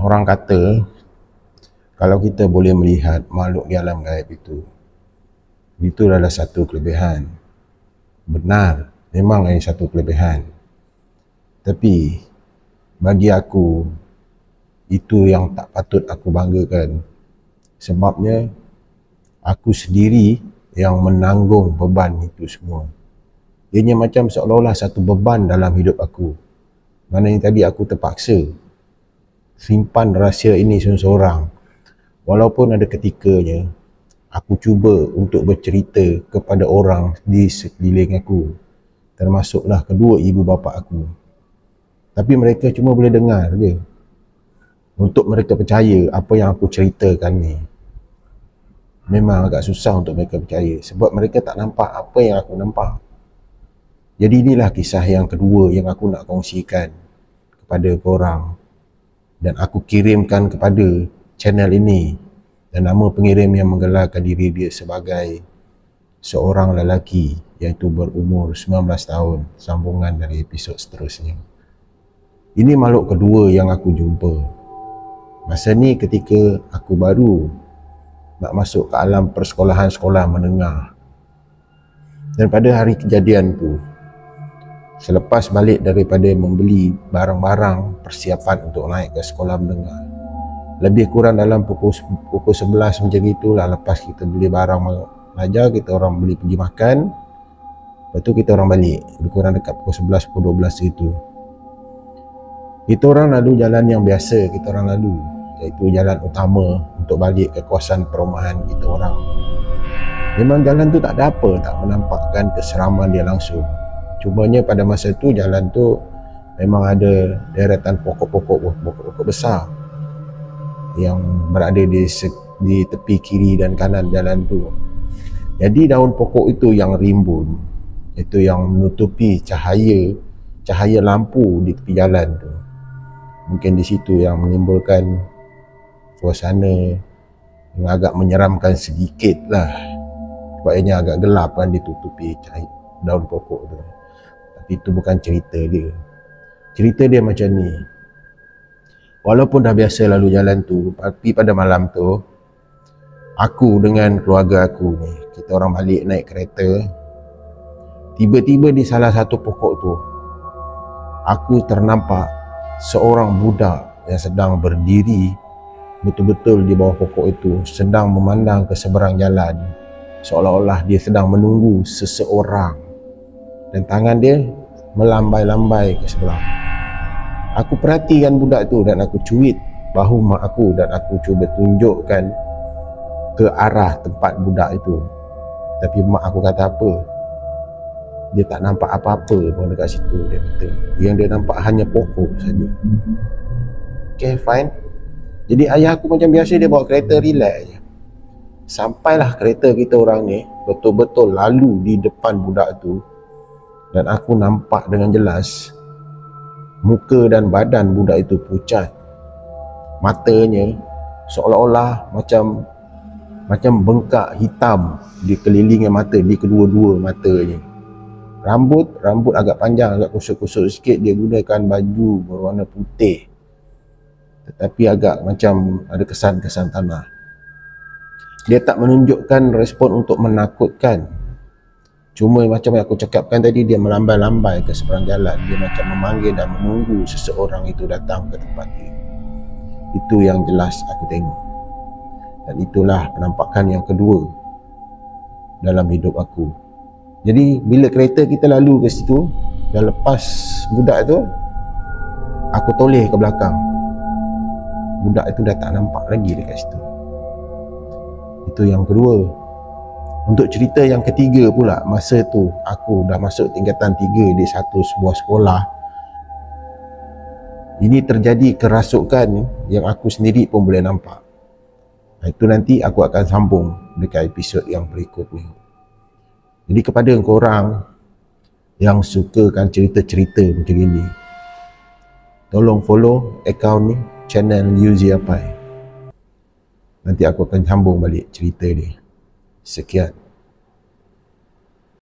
Orang kata kalau kita boleh melihat makhluk di alam gaib itu adalah satu kelebihan. Benar, memang ini satu kelebihan. Tapi bagi aku itu yang tak patut aku banggakan. Sebabnya aku sendiri yang menanggung beban itu semua. Ianya macam seolah-olah satu beban dalam hidup aku. Maknanya tadi aku terpaksa simpan rahsia ini seorang-seorang. Walaupun ada ketikanya aku cuba untuk bercerita kepada orang di sekeliling aku, termasuklah kedua ibu bapa aku. Tapi mereka cuma boleh dengar je. Untuk mereka percaya apa yang aku ceritakan ni. Memang agak susah untuk mereka percaya sebab mereka tak nampak apa yang aku nampak. Jadi inilah kisah yang kedua yang aku nak kongsikan kepada korang. Dan aku kirimkan kepada channel ini. Dan nama pengirim yang menggelarkan diri dia sebagai seorang lelaki iaitu berumur 19 tahun. Sambungan dari episod seterusnya. Ini makhluk kedua yang aku jumpa. Masa ni ketika aku baru nak masuk ke alam persekolahan sekolah menengah. Dan pada hari kejadian tu, selepas balik daripada membeli barang-barang persiapan untuk naik ke sekolah menengah, lebih kurang dalam pukul 11 macam itulah, lepas kita beli barang belajar, kita orang beli pergi makan, lepas tu kita orang balik, lebih kurang dekat pukul 11, pukul 12 itu. Kita orang lalu jalan yang biasa kita orang lalu, iaitu jalan utama untuk balik ke kawasan perumahan kita orang. Memang jalan tu tak ada apa, tak menampakkan keseraman dia langsung. Cumanya pada masa tu jalan tu memang ada deretan pokok-pokok besar yang berada di tepi kiri dan kanan jalan tu. Jadi daun pokok itu yang rimbun, itu yang menutupi cahaya lampu di tepi jalan tu. Mungkin di situ yang menimbulkan suasana yang agak menyeramkan sedikit lah. Sebabnya agak gelap kan, ditutupi cahaya daun pokok tu. Tapi itu bukan cerita dia. Cerita dia macam ni. Walaupun dah biasa lalu jalan tu, tapi pada malam tu aku dengan keluarga aku ni, kita orang balik naik kereta. Tiba-tiba di salah satu pokok tu aku ternampak seorang budak yang sedang berdiri betul-betul di bawah pokok itu, sedang memandang ke seberang jalan, seolah-olah dia sedang menunggu seseorang, dan tangan dia melambai-lambai ke sebelah. Aku perhatikan budak tu dan aku cuit bahu mak aku dan aku cuba tunjukkan ke arah tempat budak itu. Tapi mak aku kata apa? Dia tak nampak apa-apa pun dekat situ, dia kata. Yang dia nampak hanya pokok saja. Okay, fine. Jadi ayah aku macam biasa, dia bawa kereta relax je. Sampailah kereta kita orang ni betul-betul lalu di depan budak tu, dan aku nampak dengan jelas muka dan badan budak itu pucat. Matanya seolah-olah macam bengkak hitam di kelilingnya mata, di kedua-dua matanya. Rambut agak panjang, agak kusut-kusut sikit. Dia gunakan baju berwarna putih, tetapi agak macam ada kesan-kesan tanah. Dia tak menunjukkan respon untuk menakutkan. Cuma macam yang aku cakapkan tadi, dia melambai-lambai ke seberang jalan. Dia macam memanggil dan menunggu seseorang itu datang ke tempat dia. Itu yang jelas aku tengok. Dan itulah penampakan yang kedua dalam hidup aku. Jadi bila kereta kita lalu ke situ, dah lepas budak tu, aku toleh ke belakang. Budak itu dah tak nampak lagi dekat situ. Itu yang kedua. Untuk cerita yang ketiga pula, masa tu aku dah masuk tingkatan 3 di satu sebuah sekolah. Ini terjadi kerasukan yang aku sendiri pun boleh nampak. Itu nanti aku akan sambung dekat episod yang berikutnya. Jadi kepada korang yang sukakan cerita-cerita macam ini, tolong follow akaun ni, channel Yuzi Apai. Nanti aku akan sambung balik cerita dia. Sekian.